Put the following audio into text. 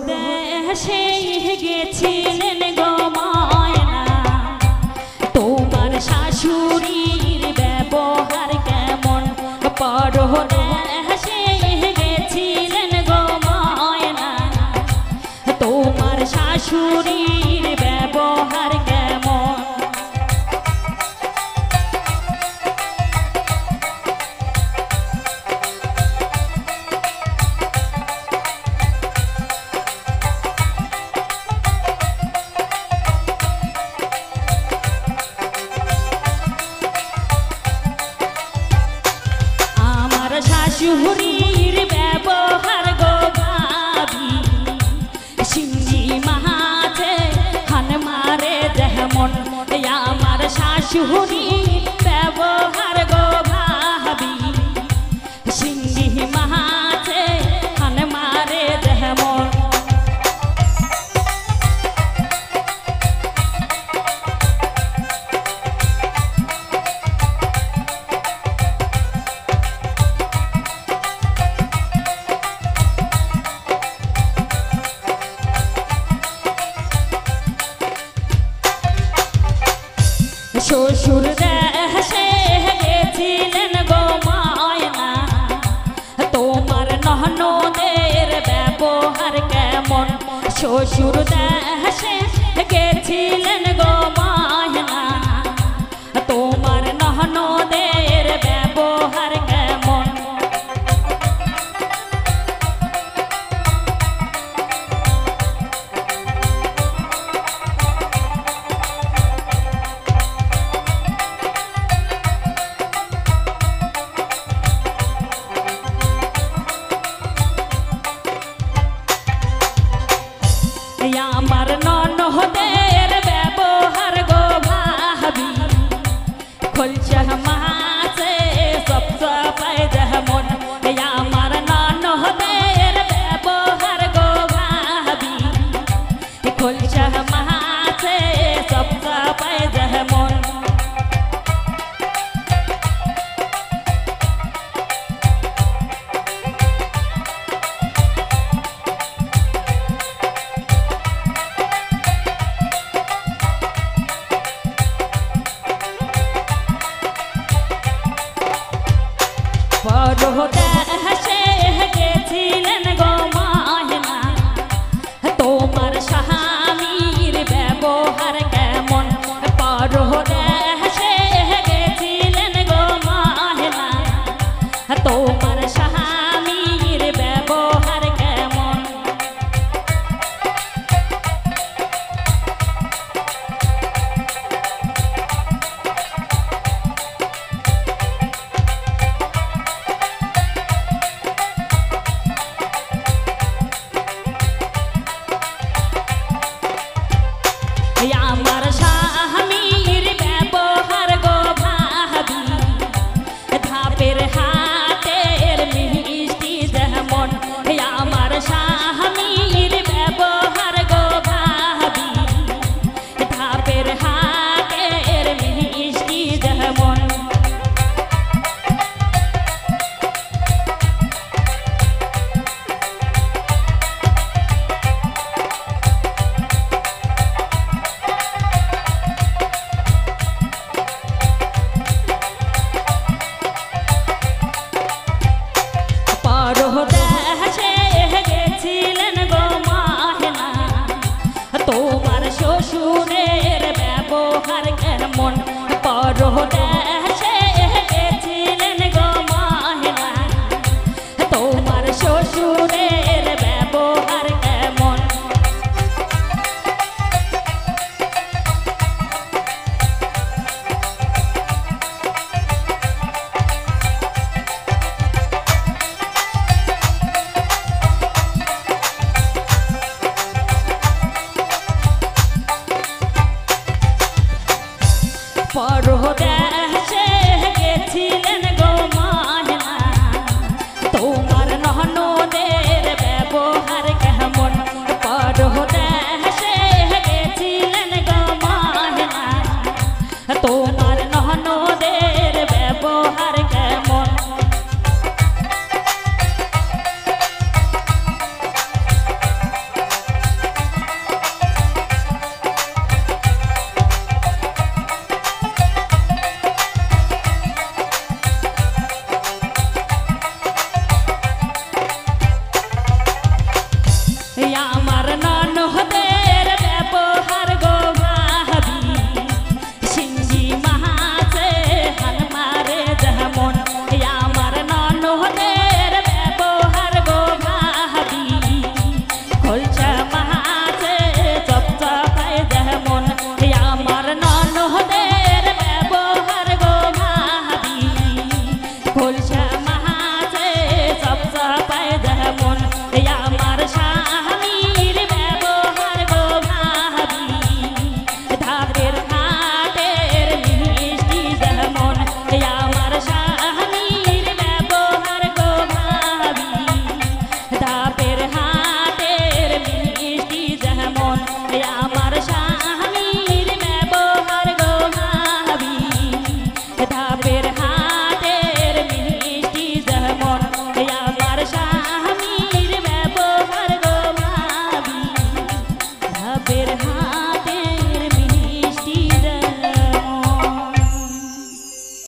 দেশে গেছিলেন গো ময়না, তোমার শাশুড়ির ব্যবহার কেমন? পরদেশে গেছিলেন গো ময়না, তোমার শাশুড়ির ব্যবহার কেমন? শাশুড়ির ব্যবহার গো ভাবি, সিংহি মাছে হান মারে যেমন, আমার শাশুড়ির ব্যবহার গো ভাবি, সিংহি মাছে হান মারে যেমন। শ্বশুর দেশে গেছিলেন গো ময়না, তোমার ননদের ব্যবহার কেমন? শ্বশুর দেশে গেছিলেন গো ময়না, তোমার ননদের ব্যবহার কেমন? আমার ননদের ব্যবহার গো ভাবি, খোলসা মাছে সব সবাই যেমন, আমার ননদের ব্যবহার গো ভাবি, খোলসা মাছে সব সবাই যেমন। পরদেশে গেছিলেন গো ময়না, তোমার স্বামীর বের হাত